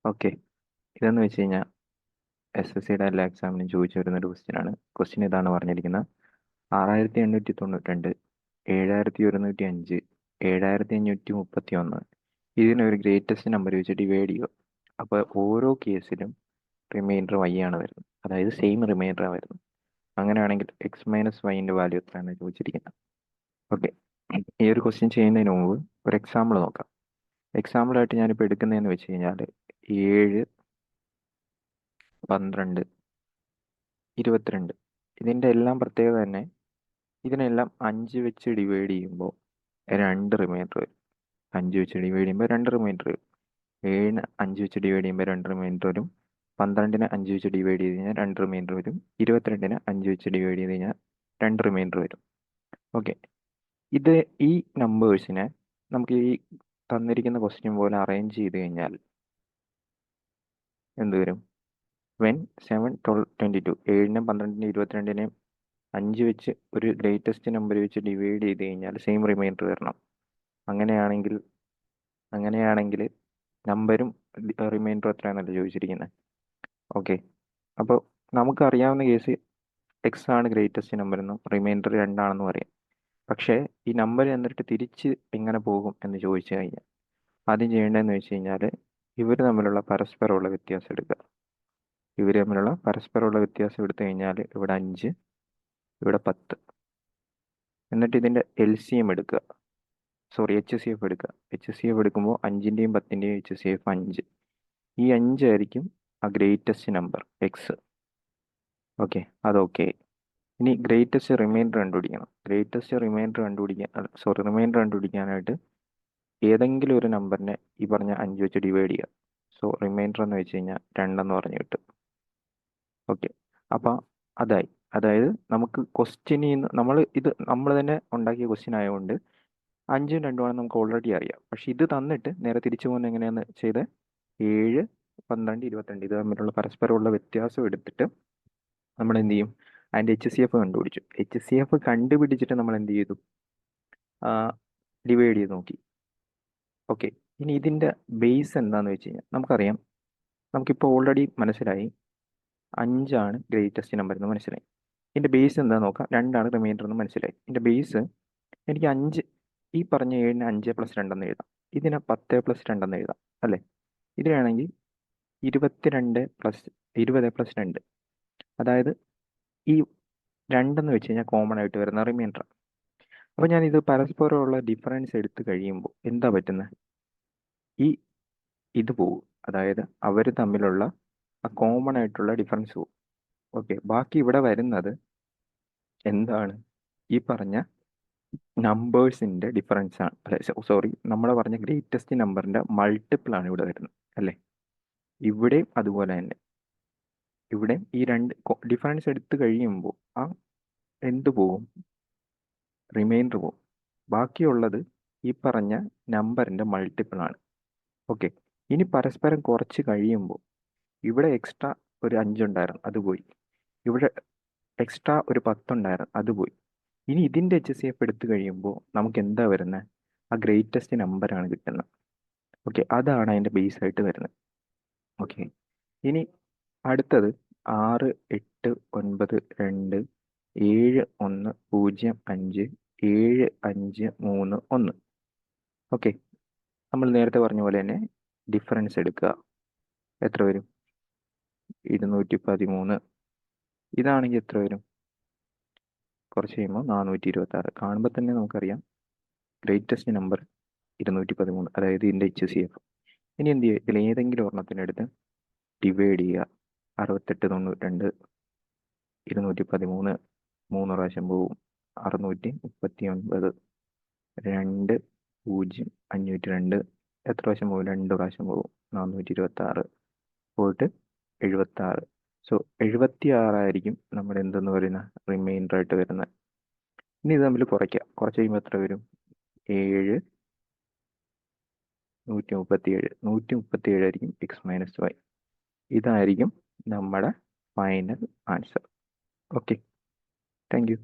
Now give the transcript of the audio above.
Okay, ഇതെന്ന് വെച്ച് കഴിഞ്ഞാൽ SSCയുടെ എല്ലാ എക്സാമിനും ചോദിച്ചു വരുന്നൊരു ക്വസ്റ്റ്യനാണ്. ക്വസ്റ്റ്യൻ ഇതാണ് പറഞ്ഞിരിക്കുന്നത്: 6892, 7105, 7531 ഇതിനൊരു ഗ്രേറ്റസ്റ്റ് നമ്പർ വെച്ച് ഡിവൈഡ് ചെയ്യുക. അപ്പോൾ ഓരോ കേസിലും റിമൈൻഡർ y ആണ് വരുന്നത്, അതായത് സെയിം റിമൈൻഡറാണ് വരുന്നത്. അങ്ങനെയാണെങ്കിൽ x-y വാല്യൂ എത്രയാണ് ചോദിച്ചിരിക്കുന്നത്. ഓക്കെ, ഈ ഒരു ക്വസ്റ്റ്യൻ ചെയ്യുന്നതിന് മുമ്പ് ഒരു എക്സാമ്പിൾ നോക്കാം. എക്സാമ്പിളായിട്ട് ഞാനിപ്പോൾ എടുക്കുന്നതെന്ന് വെച്ച് കഴിഞ്ഞാൽ 7, 12, 22 ഇതിൻ്റെ എല്ലാം പ്രത്യേകത തന്നെ ഇതിനെല്ലാം 5 വെച്ച് ഡിവൈഡ് ചെയ്യുമ്പോൾ 2 റിമൈൻഡർ വരും. 5 വെച്ച് ഡിവൈഡ് ചെയ്യുമ്പോൾ 2 റിമൈൻഡർ വരും. 7ന് 5 വെച്ച് ഡിവൈഡ് ചെയ്യുമ്പോൾ 2 റിമൈൻഡർ വരും. 12ന് 5 വെച്ച് ഡിവൈഡ് ചെയ്ത് കഴിഞ്ഞാൽ 2 റിമൈൻഡർ വരും. 22ന് 5 വെച്ച് ഡിവൈഡ് ചെയ്ത് കഴിഞ്ഞാൽ 2 റിമൈൻഡർ വരും. ഓക്കെ, ഈ നമ്പേഴ്സിനെ നമുക്ക് ഈ തന്നിരിക്കുന്ന ക്വസ്റ്റ്യൻ പോലെ അറേഞ്ച് ചെയ്ത് കഴിഞ്ഞാൽ എന്ത് വരും? വെൻ 7, 12, 22 7നും 12നും 22നെയും 5 വെച്ച് ഒരു ഗ്രേറ്റസ്റ്റ് നമ്പർ വെച്ച് ഡിവൈഡ് ചെയ്ത് കഴിഞ്ഞാൽ സെയിം റിമൈൻഡർ വരണം. അങ്ങനെയാണെങ്കിൽ നമ്പരും റിമൈൻഡറും എത്രയാണെന്നല്ല ചോദിച്ചിരിക്കുന്നത്. ഓക്കെ, അപ്പോൾ നമുക്കറിയാവുന്ന കേസ് എക്സ് ആണ് ഗ്രേറ്റസ്റ്റ് നമ്പർ എന്നും റിമൈൻഡർ 2 ആണെന്നും അറിയാം. പക്ഷേ ഈ നമ്പർ എന്നിട്ട് തിരിച്ച് എങ്ങനെ പോകും എന്ന് ചോദിച്ചു കഴിഞ്ഞാൽ ആദ്യം ചെയ്യേണ്ടതെന്ന് വെച്ച് കഴിഞ്ഞാൽ ഇവർ തമ്മിലുള്ള പരസ്പരമുള്ള വ്യത്യാസം എടുക്കുക. എടുത്തു കഴിഞ്ഞാൽ ഇവിടെ 5, ഇവിടെ 10. എന്നിട്ട് ഇതിൻ്റെ LCM എടുക്കുക, HCF എടുക്കുക. HCF എടുക്കുമ്പോൾ 5ൻ്റെയും 10ൻ്റെയും HCF 5. ഈ 5 ആയിരിക്കും ആ ഗ്രേറ്റസ്റ്റ് നമ്പർ എക്സ്. ഓക്കെ, അതൊക്കെ. ഇനി ഗ്രേറ്റസ്റ്റ് റിമൈൻഡർ കണ്ടുപിടിക്കണം. റിമൈൻഡർ കണ്ടുപിടിക്കാനായിട്ട് ഏതെങ്കിലും ഒരു നമ്പറിനെ ഈ പറഞ്ഞ 5 വെച്ച് ഡിവൈഡ് ചെയ്യുക. സോ റിമൈൻഡർ എന്ന് വെച്ച് കഴിഞ്ഞാൽ 2 എന്ന് പറഞ്ഞ് കിട്ടും. ഓക്കെ, അപ്പോൾ അതായത് നമുക്ക് ക്വസ്റ്റ്യനിൽ നിന്ന് നമ്മൾ തന്നെ ഉണ്ടാക്കിയ ക്വസ്റ്റ്യൻ ആയതുകൊണ്ട് 5ഉം 2ഉം ആണെന്ന് നമുക്ക് ഓൾറെഡി അറിയാം. പക്ഷെ ഇത് തന്നിട്ട് നേരെ തിരിച്ചു പോകുന്നത് എങ്ങനെയാണെന്ന് ചെയ്ത് 7, 12, 22 ഇത് തമ്മിലുള്ള പരസ്പരമുള്ള വ്യത്യാസം എടുത്തിട്ട് നമ്മൾ എന്ത് ചെയ്യും? അതിൻ്റെ HCF കണ്ടുപിടിച്ചു. HCF കണ്ടുപിടിച്ചിട്ട് നമ്മൾ എന്ത് ചെയ്തു? ഡിവൈഡ് ചെയ്ത് നോക്കി. ഓക്കെ, ഇനി ഇതിൻ്റെ ബേസ് എന്താണെന്ന് വെച്ച് കഴിഞ്ഞാൽ നമുക്കറിയാം. നമുക്കിപ്പോൾ ഓൾറെഡി മനസ്സിലായി 5ആണ് ഗ്രേറ്റസ്റ്റ് നമ്പർ എന്ന് മനസ്സിലായി. ഇതിൻ്റെ ബേസ് എന്താണെന്ന് നോക്കാം. 2ആണ് റിമൈൻഡർ എന്ന് മനസ്സിലായി. ഇതിൻ്റെ ബേസ് എനിക്ക് 5, ഈ പറഞ്ഞ 7ന് 5 + 2 എന്ന് എഴുതാം. ഇതിനെ 10 + 2 എന്ന് എഴുതാം അല്ലേ? ഇതിനാണെങ്കിൽ 22 + 20 + 2, അതായത് ഈ 2 എന്ന് വെച്ച് കഴിഞ്ഞാൽ കോമൺ ആയിട്ട് വരുന്ന റിമൈൻഡർ. അപ്പോൾ ഞാനിത് പരസ്പരമുള്ള ഡിഫറൻസ് എടുത്തു കഴിയുമ്പോൾ എന്താ പറ്റുന്നത്? ഇത് പോകും, അതായത് അവർ തമ്മിലുള്ള ആ കോമൺ ആയിട്ടുള്ള ഡിഫറൻസ് പോകും. ഓക്കെ, ബാക്കി ഇവിടെ വരുന്നത് എന്താണ്? ഈ പറഞ്ഞ നമ്പേഴ്സിൻ്റെ ഡിഫറൻസ് ആണ്. നമ്മൾ പറഞ്ഞ ഗ്രേറ്റസ്റ്റ് നമ്പറിൻ്റെ മൾട്ടിപ്പിൾ ആണ് ഇവിടെ വരുന്നത് അല്ലേ? ഇവിടെയും അതുപോലെ തന്നെ. ഇവിടെ ഈ 2 ഡിഫറൻസ് എടുത്തു കഴിയുമ്പോൾ ആ എന്ത് പോകും? റിമൈൻഡർ പോകും. ബാക്കിയുള്ളത് ഈ പറഞ്ഞ നമ്പറിൻ്റെ മൾട്ടിപ്പിൾ ആണ്. ഓക്കെ, ഇനി പരസ്പരം കുറച്ച് കഴിയുമ്പോൾ ഇവിടെ എക്സ്ട്രാ ഒരു 5 ഉണ്ടായിരുന്നു, അത് പോയി. ഇവിടെ എക്സ്ട്രാ ഒരു 10 ഉണ്ടായിരുന്നു, അത് പോയി. ഇനി ഇതിൻ്റെ HCF എടുത്തു കഴിയുമ്പോൾ നമുക്ക് എന്താ വരുന്നത്? ആ ഗ്രേറ്റസ്റ്റ് നമ്പറാണ് കിട്ടുന്നത്. ഓക്കെ, അതാണ് അതിൻ്റെ ബേസ് ആയിട്ട് വരുന്നത്. ഓക്കെ, ഇനി അടുത്തത് 6, 8, 9, 2, 7, 1, 0, 5, 7, 5, 3, 1. ഓക്കെ, നമ്മൾ നേരത്തെ പറഞ്ഞ പോലെ തന്നെ ഡിഫറൻസ് എടുക്കുക. എത്ര വരും? 213. ഇതാണെങ്കിൽ എത്ര വരും? കുറച്ച് കഴിയുമ്പോൾ 426. കാണുമ്പോൾ തന്നെ നമുക്കറിയാം ഗ്രേറ്റസ്റ്റ് നമ്പർ 213, അതായത് ഇതിൻ്റെ HCF. ഇനി എന്ത് ചെയ്യുക? ഇതിൽ ഏതെങ്കിലും ഒരെണ്ണത്തിനെടുത്ത് ഡിവൈഡ് ചെയ്യുക. 68, 92, 213 3 പ്രാവശ്യം പോവും. 639, 2, 0, 502 എത്ര പ്രാവശ്യം പോകും? 2 പ്രാവശ്യം പോകും. 426 പോയിട്ട് 76. സോ 76 ആയിരിക്കും നമ്മുടെ എന്തെന്ന് പറയുന്ന റിമൈൻഡർ ആയിട്ട് വരുന്നത്. ഇനി ഇത് തമ്മിൽ കുറയ്ക്കാം. കുറച്ച് കഴിയുമ്പോൾ എത്ര വരും? 7, 137. 137 ആയിരിക്കും x-y. ഇതായിരിക്കും നമ്മുടെ final answer. Okay, thank you.